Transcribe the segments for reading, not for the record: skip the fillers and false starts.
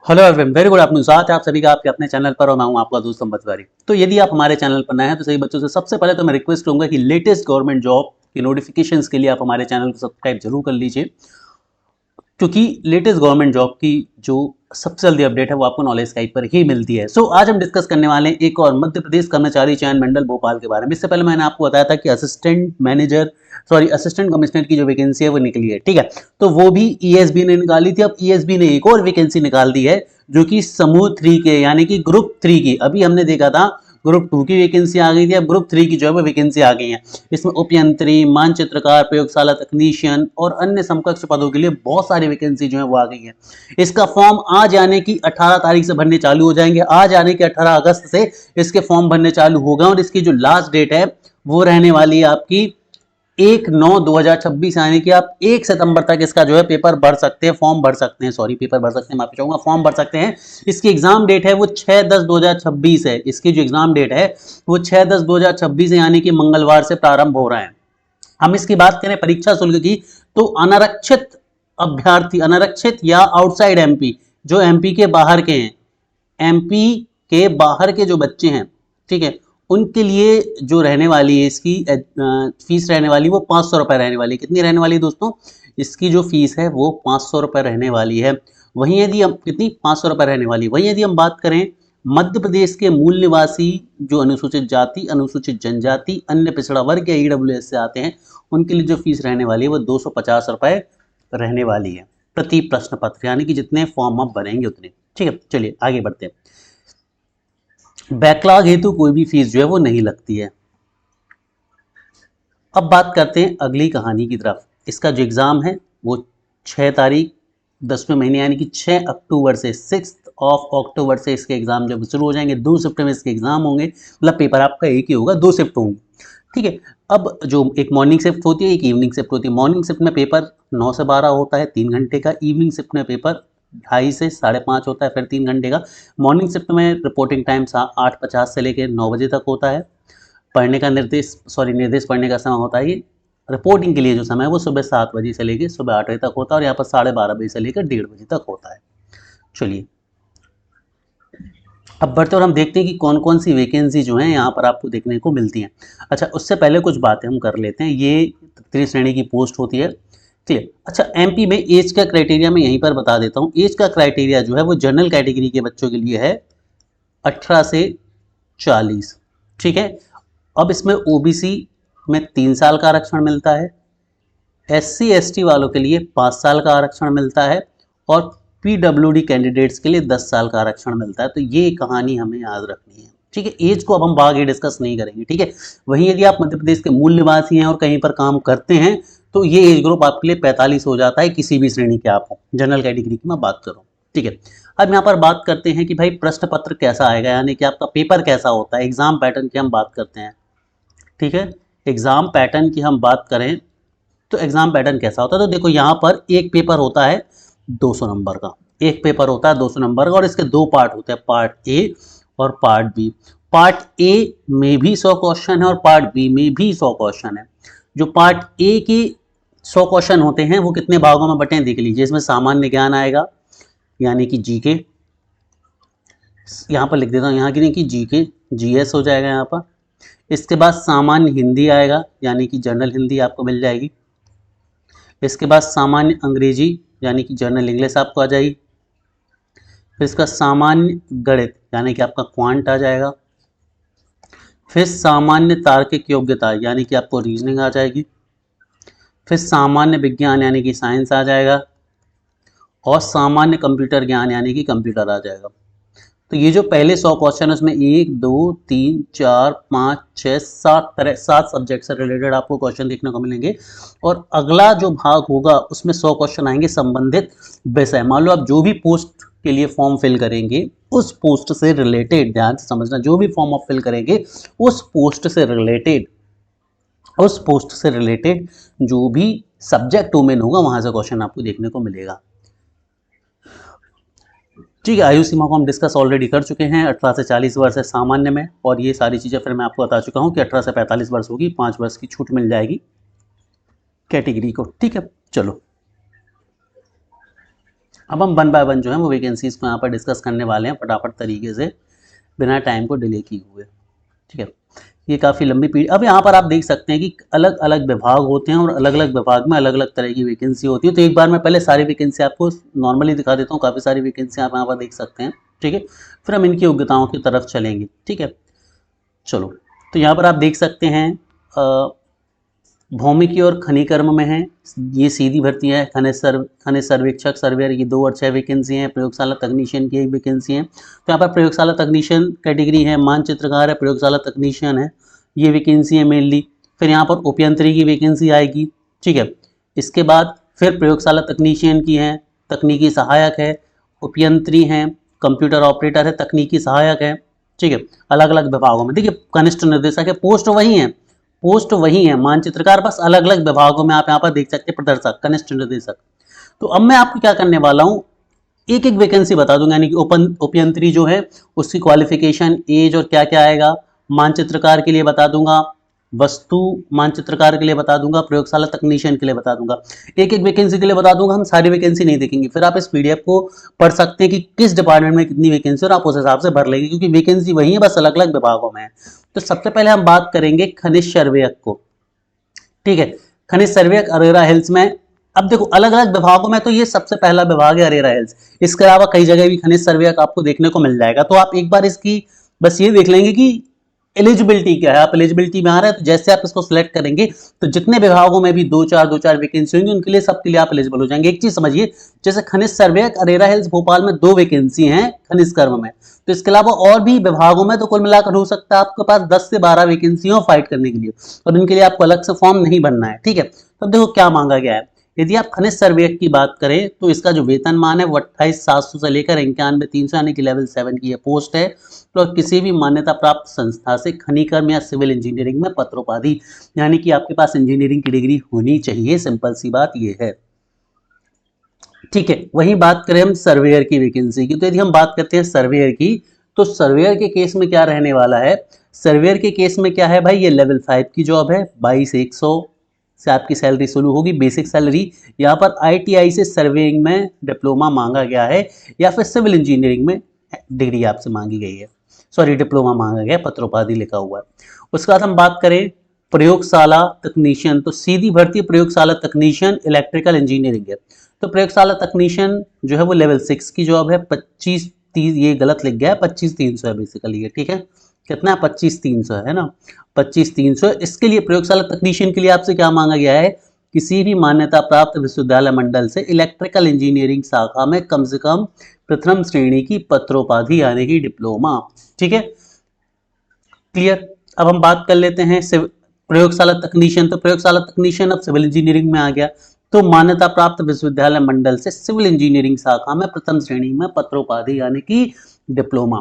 Hello everyone, very good afternoon. स्वागत है आप सभी का आपके अपने चैनल पर और मैं हूं आपका दोस्त संपत तिवारी। तो यदि आप हमारे चैनल पर नए हैं तो सभी बच्चों से सबसे पहले तो मैं रिक्वेस्ट करूंगा कि लेटेस्ट गवर्नमेंट जॉब की नोटिफिकेशंस के लिए आप हमारे चैनल को सब्सक्राइब जरूर कर लीजिए, क्योंकि लेटेस्ट गवर्नमेंट जॉब की जो सबसे जल्दी अपडेट है वो आपको नॉलेज स्काइप पर ही मिलती है। सो आज हम डिस्कस करने वाले हैं एक और मध्य प्रदेश कर्मचारी चयन मंडल भोपाल के बारे में। इससे पहले मैंने आपको बताया था कि असिस्टेंट कमिश्नर की जो वैकेंसी है वो निकली है, ठीक है। तो वो भी ईएसबी ने निकाली थी। अब ईएसबी ने एक और वैकेंसी निकाल दी है जो कि समूह 3 के यानी कि ग्रुप 3 की। अभी हमने देखा था ग्रुप 2 की वैकेंसी आ गई थी, अब ग्रुप 3 की जो है वो वैकेंसी आ गई है। इसमें उपयंत्री, मानचित्रकार, प्रयोगशाला तकनीशियन और अन्य समकक्ष पदों के लिए बहुत सारी वैकेंसी जो है वो आ गई है। इसका फॉर्म आज यानी कि 18 तारीख से भरने चालू हो जाएंगे। आज यानी कि 18 अगस्त से इसके फॉर्म भरने चालू हो गए और इसकी जो लास्ट डेट है वो रहने वाली है आपकी 1/9/2026, यानी कि आप 1 सितंबर तक इसका जो है पेपर भर सकते हैं, फॉर्म भर सकते हैं, सॉरी पेपर भर सकते हैं, माफी चाहूंगा, फॉर्म भर सकते हैं। इसकी एग्जाम डेट है वो 6/10/2026 है। इसकी जो एग्जाम डेट है वो 6/10/2026 है, यानी कि मंगलवार से प्रारंभ हो रहा है। हम इसकी बात करें परीक्षा शुल्क की, तो अनारक्षित अभ्यर्थी, अनारक्षित या आउटसाइड एमपी, जो एमपी के बाहर के हैं, एमपी के बाहर के जो बच्चे हैं, ठीक है, उनके लिए जो रहने वाली है इसकी फीस रहने वाली वो 500 रुपये रहने वाली है। कितनी रहने वाली है दोस्तों? इसकी जो फीस है वो 500 रुपये रहने वाली है। वहीं यदि हम कितनी 500 रुपये रहने वाली, वहीं यदि हम बात करें मध्य प्रदेश के मूल निवासी जो अनुसूचित जाति, अनुसूचित जनजाति, अन्य पिछड़ा वर्ग या ईडब्ल्यूएस से आते हैं, उनके लिए जो फीस रहने वाली है वो 250 रुपये रहने वाली है प्रति प्रश्न पत्र, यानी कि जितने फॉर्म आप भरेंगे उतने। ठीक है, चलिए आगे बढ़ते हैं। बैकलॉग हेतु कोई भी फीस जो है वो नहीं लगती है। अब बात करते हैं अगली कहानी की तरफ। इसका जो एग्ज़ाम है वो 6 तारीख 10वें महीने यानी कि 6 अक्टूबर से 6 अक्टूबर से इसके एग्ज़ाम जब शुरू हो जाएंगे, 2 शिफ्ट में इसके एग्ज़ाम होंगे। मतलब पेपर आपका एक ही होगा, 2 शिफ्ट होंगी, ठीक है। अब जो एक मॉर्निंग शिफ्ट होती है, एक इवनिंग शिफ्ट होती है। मॉर्निंग शिफ्ट में पेपर 9 से 12 होता है, 3 घंटे का। इवनिंग शिफ्ट में पेपर 2:30 से 5:30 होता है, फिर 3 घंटे का। मॉर्निंग शिफ्ट में रिपोर्टिंग टाइम 8:50 से लेकर 9 बजे तक होता है। पढ़ने का निर्देश पढ़ने का समय होता है ये, रिपोर्टिंग के लिए जो समय है वो सुबह 7 बजे से लेकर सुबह 8 बजे तक होता है, और यहाँ पर 12:30 बजे से लेकर 1:30 बजे तक होता है। चलिए अब बढ़ते और हम देखते हैं कि कौन कौन सी वैकेंसी जो है यहाँ पर आपको देखने को मिलती हैं। अच्छा, उससे पहले कुछ बातें हम कर लेते हैं। ये तृतीय श्रेणी की पोस्ट होती है, ठीक है। अच्छा, एमपी में एज का क्राइटेरिया मैं यहीं पर बता देता हूँ। एज का क्राइटेरिया जो है वो जनरल कैटेगरी के बच्चों के लिए है 18 से 40, ठीक है। अब इसमें ओबीसी में 3 साल का आरक्षण मिलता है, एससी एसटी वालों के लिए 5 साल का आरक्षण मिलता है, और पीडब्ल्यूडी कैंडिडेट्स के लिए 10 साल का आरक्षण मिलता है। तो ये कहानी हमें याद रखनी है, ठीक है। एज को अब हम आगे डिस्कस नहीं करेंगे, ठीक है। वहीं यदि आप मध्य प्रदेश के मूल निवासी हैं और कहीं पर काम करते हैं तो ये एज ग्रुप आपके लिए 45 हो जाता है, किसी भी श्रेणी के आप हो। जनरल कैटेगरी की मैं बात करूँ, ठीक है। अब यहाँ पर बात करते हैं कि भाई प्रश्न पत्र कैसा आएगा, यानी कि आपका पेपर कैसा होता है। एग्जाम पैटर्न की हम बात करते हैं, ठीक है। एग्जाम पैटर्न की हम बात करें तो एग्जाम पैटर्न कैसा होता है, तो देखो यहाँ पर एक पेपर होता है 200 नंबर का, एक पेपर होता है 200 नंबर का, और इसके 2 पार्ट होते हैं, पार्ट ए और पार्ट बी। पार्ट ए में भी 100 क्वेश्चन है और पार्ट बी में भी 100 क्वेश्चन है। जो पार्ट ए के 100 क्वेश्चन होते हैं वो कितने भागों में बटे हैं देख लीजिए। इसमें सामान्य ज्ञान आएगा, यानी कि जीके, यहाँ पर लिख देता हूँ, यहाँ की नहीं कि जीके, जीएस हो जाएगा यहाँ पर। इसके बाद सामान्य हिंदी आएगा, यानी कि जनरल हिंदी आपको मिल जाएगी। इसके बाद सामान्य अंग्रेजी, यानी कि जनरल इंग्लिश आपको आ जाएगी। फिर इसका सामान्य गणित, यानी कि आपका क्वांट आ जाएगा। फिर सामान्य तार्किक योग्यता, यानी कि आपको रीजनिंग आ जाएगी। फिर सामान्य विज्ञान, यानी कि साइंस आ जाएगा। और सामान्य कंप्यूटर ज्ञान, यानी कि कंप्यूटर आ जाएगा। तो ये जो पहले 100 क्वेश्चन है उसमें 1 2 3 4 5 6 7 सब्जेक्ट से रिलेटेड आपको क्वेश्चन देखने को मिलेंगे। और अगला जो भाग होगा उसमें 100 क्वेश्चन आएंगे संबंधित विषय। मान लो आप जो भी पोस्ट के लिए फॉर्म फिल करेंगे उस पोस्ट से रिलेटेड, ध्यान से समझना, जो भी फॉर्म आप फिल करेंगे उस पोस्ट से रिलेटेड, जो भी सब्जेक्ट डोमेन होगा वहां से क्वेश्चन आपको देखने को मिलेगा, ठीक है। आयु सीमा को हम डिस्कस ऑलरेडी कर चुके हैं। 18 से 40 वर्ष है सामान्य में, और ये सारी चीज़ें फिर मैं आपको बता चुका हूँ कि 18 से 45 वर्ष होगी, 5 वर्ष की छूट मिल जाएगी कैटेगरी को, ठीक है। चलो अब हम वन बाय वन जो है वो वैकेंसीज को यहाँ पर डिस्कस करने वाले हैं फटाफट तरीके से, बिना टाइम को डिले किए हुए। ठीक है, ये काफ़ी लंबी पीढ़ी। अब यहाँ पर आप देख सकते हैं कि अलग अलग विभाग होते हैं और अलग अलग विभाग में अलग अलग तरह की वैकेंसी होती है। तो एक बार मैं पहले सारी वैकेंसी आपको नॉर्मली दिखा देता हूँ, काफ़ी सारी वैकेंसी आप यहाँ पर देख सकते हैं। ठीक है, फिर हम इनकी योग्यताओं की तरफ चलेंगे। ठीक है, चलो, तो यहाँ पर आप देख सकते हैं भौमिकी और खनिकर्म में है, ये सीधी भर्ती है। खनिज सर्वेक्षक सर्वेयर की 2 और 6 वैकेंसी हैं। प्रयोगशाला तकनीशियन की 1 वैकेंसी है। तो यहाँ पर प्रयोगशाला तकनीशियन कैटेगरी है, मानचित्रकार है, प्रयोगशाला तकनीशियन है, ये वैकेंसी है मेनली। फिर यहाँ पर उपयंत्री की वैकेंसी आएगी। ठीक है, इसके बाद फिर प्रयोगशाला तकनीशियन की है, तकनीकी सहायक है, उपयंत्री हैं, कंप्यूटर ऑपरेटर है, तकनीकी सहायक है। ठीक है, अलग अलग विभागों में। देखिए, कनिष्ठ निर्देशक है, पोस्ट वही है, पोस्ट वही है मानचित्रकार, बस अलग अलग विभागों में आप यहाँ पर देख सकते हैं प्रदर्शक, कनिष्ठ निर्देशक। तो अब मैं आपको क्या करने वाला हूँ, एक एक वैकेंसी बता दूंगा, यानी कि उपयंत्री जो है उसकी क्वालिफिकेशन, एज और क्या क्या आएगा, मानचित्रकार के लिए बता दूंगा, वस्तु मानचित्रकार के लिए बता दूंगा, प्रयोगशाला तकनीशियन के लिए बता दूंगा। एक एक वैकेंसी के लिए बता दूंगा, हम सारी वैकेंसी नहीं देखेंगे। फिर आप इस पीडीएफ को पढ़ सकते हैं कि किस डिपार्टमेंट में कितनी वैकेंसी, और आप उस हिसाब से भर लेंगे, क्योंकि वैकेंसी वही है, बस अलग अलग विभागों में है। तो सबसे पहले हम बात करेंगे खनिज सर्वेयक को। ठीक है, खनिज सर्वेयक अरेरा हिल्स में। अब देखो, अलग अलग विभागों में तो ये सबसे पहला विभाग है अरेरा हिल्स, इसके अलावा कई जगह भी खनिज सर्वेयक आपको देखने को मिल जाएगा। तो आप एक बार इसकी बस ये देख लेंगे कि एलिजिबिलिटी क्या है। आप एलिजिबिलिटी में आ रहे हैं, तो जैसे आप इसको सिलेक्ट करेंगे तो जितने विभागों में भी दो चार वैकेंसी होंगी, उनके लिए सबके लिए आप एलिजिबल हो जाएंगे। एक चीज समझिए, जैसे खनिज सर्वेयक अरेरा हिल्स भोपाल में 2 वैकेंसी हैं खनिज कर्म में, तो इसके अलावा और भी विभागों में तो कुल मिलाकर हो सकता है आपके पास 10 से 12 वैकेंसी हो फाइट करने के लिए, और इनके लिए आपको अलग से फॉर्म नहीं भरना है। ठीक है, तो देखो क्या मांगा गया है। यदि आप खनिज सर्वेयक की बात करें तो इसका जो वेतनमान है वो 28,700 से लेकर 91,300 यानी कि लेवल 7 की ये पोस्ट है। तो किसी भी मान्यता प्राप्त संस्था से खनिकर्म या सिविल इंजीनियरिंग में पत्रोपाधि, यानी कि आपके पास इंजीनियरिंग की डिग्री होनी चाहिए, सिंपल सी बात ये है। ठीक है, वही बात करें हम सर्वेयर की वैकेंसी की, तो यदि हम बात करते हैं सर्वेयर की, तो सर्वेयर के केस में क्या रहने वाला है। सर्वेयर के केस में क्या है भाई, ये लेवल 5 की जॉब है, 22,100 से आपकी सैलरी शुरू होगी, बेसिक सैलरी। यहाँ पर आईटीआई से सर्वेइंग में डिप्लोमा मांगा गया है, या फिर सिविल इंजीनियरिंग में डिग्री आपसे मांगी गई है, सॉरी डिप्लोमा मांगा गया, पत्रोपाधि लिखा हुआ है। उसके बाद हम बात करें प्रयोगशाला तकनीशियन, तो सीधी भर्ती प्रयोगशाला तकनीशियन इलेक्ट्रिकल इंजीनियरिंग है। तो प्रयोगशाला तकनीशियन जो है वो लेवल 6 की जॉब है, 25,30, ये गलत लिख गया है, 25,300 है बेसिकली ये। ठीक है, कितना, 25,300 है ना, 25,300। इसके लिए प्रयोगशाला तकनीशियन के लिए आपसे क्या मांगा गया है, किसी भी मान्यता प्राप्त विश्वविद्यालय मंडल से इलेक्ट्रिकल इंजीनियरिंग शाखा में कम से कम प्रथम श्रेणी की पत्रोपाधि यानी कि डिप्लोमा। ठीक है, क्लियर। अब हम बात कर लेते हैं प्रयोगशाला तकनीशियन, तो प्रयोगशाला तकनीशियन अब सिविल इंजीनियरिंग में आ गया। तो मान्यता प्राप्त विश्वविद्यालय मंडल से सिविल इंजीनियरिंग शाखा में प्रथम श्रेणी में पत्रोपाधि यानी कि डिप्लोमा।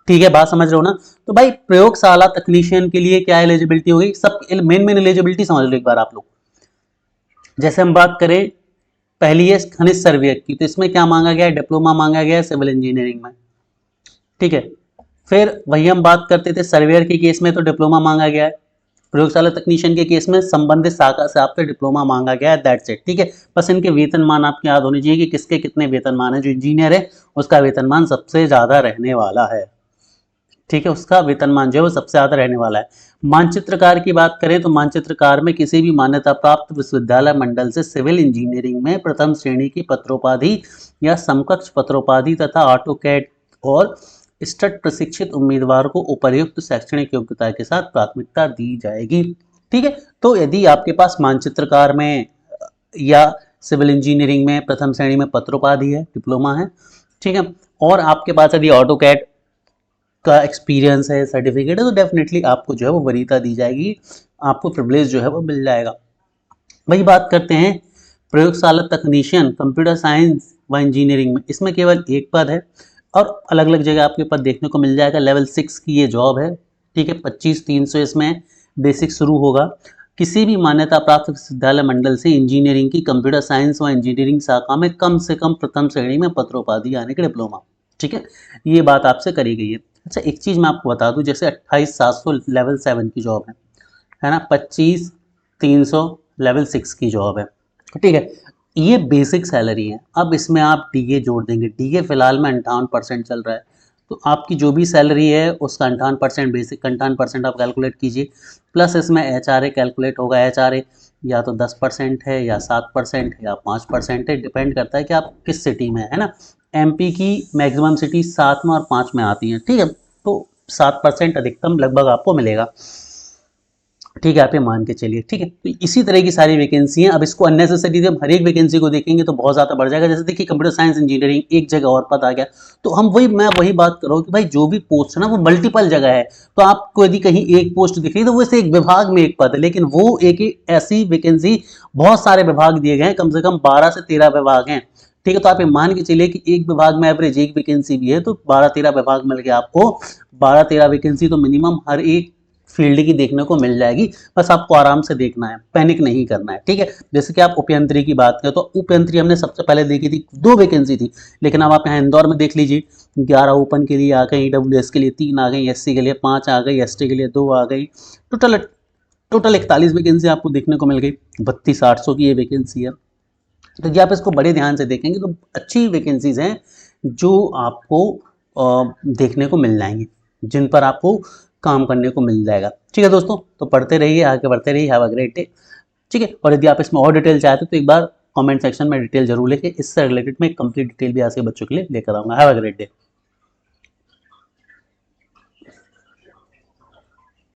ठीक है, बात समझ रहे हो ना। तो भाई प्रयोगशाला तकनीशियन के लिए क्या एलिजिबिलिटी होगी, सब मेन एलिजिबिलिटी समझ लो एक बार आप लोग। जैसे हम बात करें पहली है खनिज सर्वेयक की, तो इसमें क्या मांगा गया है, डिप्लोमा मांगा गया है सिविल इंजीनियरिंग में। ठीक है, फिर वही हम बात करते थे सर्वेयर के केस में, तो डिप्लोमा मांगा गया है। प्रयोगशाला तकनीशियन के केस में संबंधित शाखा से आपसे डिप्लोमा मांगा गया है, दैट्स इट। ठीक है, बस इनके वेतनमान आपको याद होनी चाहिए कि किसके कितने वेतनमान है। जो इंजीनियर है उसका वेतनमान सबसे ज्यादा रहने वाला है। ठीक है, उसका वेतनमान जो है वो सबसे ज्यादा रहने वाला है। मानचित्रकार की बात करें तो मानचित्रकार में किसी भी मान्यता प्राप्त विश्वविद्यालय मंडल से सिविल इंजीनियरिंग में प्रथम श्रेणी की पत्रोपाधि या समकक्ष पत्रोपाधि तथा ऑटोकैड और स्टड प्रशिक्षित उम्मीदवार को उपर्युक्त शैक्षणिक योग्यता के साथ प्राथमिकता दी जाएगी। ठीक है, तो यदि आपके पास मानचित्रकार में या सिविल इंजीनियरिंग में प्रथम श्रेणी में पत्रोपाधि है, डिप्लोमा है, ठीक है, और आपके पास यदि ऑटोकैड का एक्सपीरियंस है, सर्टिफिकेट है, तो डेफिनेटली आपको जो है वो वरीयता दी जाएगी, आपको प्रिविलेज जो है वो मिल जाएगा। वही बात करते हैं प्रयोगशाला तकनीशियन कंप्यूटर साइंस व इंजीनियरिंग में, इसमें केवल एक पद है और अलग अलग जगह आपके पद देखने को मिल जाएगा। लेवल 6 की ये जॉब है। ठीक है, 25,300 इसमें बेसिक शुरू होगा। किसी भी मान्यता प्राप्त विश्वविद्यालय मंडल से इंजीनियरिंग की कंप्यूटर साइंस व इंजीनियरिंग शाखा में कम से कम प्रथम श्रेणी में पत्रोपाधि यानी कि डिप्लोमा। ठीक है, ये बात आपसे करी गई है। अच्छा, एक चीज़ मैं आपको बता दूं, जैसे 28,700 लेवल 7 की जॉब है ना, 25,300 लेवल 6 की जॉब है। ठीक है, ये बेसिक सैलरी है। अब इसमें आप डीए जोड़ देंगे, डीए फिलहाल में 58% चल रहा है, तो आपकी जो भी सैलरी है उसका 58%, बेसिक 58% आप कैलकुलेट कीजिए, प्लस इसमें एचआरए कैलकुलेट होगा। एचआरए या तो 10% है या 7% या 5% है, डिपेंड करता है कि आप किस सिटी में है ना। एमपी की मैक्सिमम सिटी 7 में और 5 में आती हैं, ठीक है, तो 7% अधिकतम लगभग आपको मिलेगा, ठीक है, आप ये मान के चलिए, ठीक है। तो इसी तरह की सारी वैकेंसी हैं। अब इसको अननेसेसरी जब हर एक वैकेंसी को देखेंगे तो बहुत ज़्यादा बढ़ जाएगा। जैसे देखिए कंप्यूटर साइंस इंजीनियरिंग एक जगह और पद आ गया, तो मैं वही बात कर रहा हूँ कि भाई जो भी पोस्ट है ना वो मल्टीपल जगह है, तो आपको यदि कहीं एक पोस्ट दिख रही है तो वो इसे एक विभाग में एक पद है, लेकिन वो एक ऐसी वैकेंसी बहुत सारे विभाग दिए गए हैं, कम से कम 12 से 13 विभाग हैं, ठीक है। तो आप ये मान के चलिए कि एक विभाग में एवरेज एक वैकेंसी भी है, तो 12-13 विभाग मिल गया आपको, 12-13 वैकेंसी तो मिनिमम हर एक फील्ड की देखने को मिल जाएगी। बस आपको आराम से देखना है, पैनिक नहीं करना है, ठीक है। जैसे कि आप उपयंत्री की बात करें तो उपयंत्री हमने सबसे पहले देखी थी, 2 वैकेंसी थी, लेकिन अब आप यहाँ इंदौर में देख लीजिए, 11 ओपन के लिए आ गई, ईडब्ल्यूएस के लिए 3 आ गई, एससी के लिए 5 आ गई, एसटी के लिए 2 आ गई, टोटल टोटल 41 वैकेंसी आपको देखने को मिल गई। 32,800 की ये वैकेंसी है। तो ये आप इसको बड़े ध्यान से देखेंगे तो अच्छी वैकेंसीज हैं जो आपको देखने को मिल जाएंगी, जिन पर आपको काम करने को मिल जाएगा, ठीक है दोस्तों। तो पढ़ते रहिए, आगे बढ़ते रहिए, हैव अ ग्रेट डे, ठीक है। और यदि आप इसमें और डिटेल चाहते हो तो एक बार कमेंट सेक्शन में डिटेल जरूर लेके, इससे रिलेटेड मैं एक कंप्लीट डिटेल भी आज के बच्चों के लिए लेकर आऊँगा। Have a great day.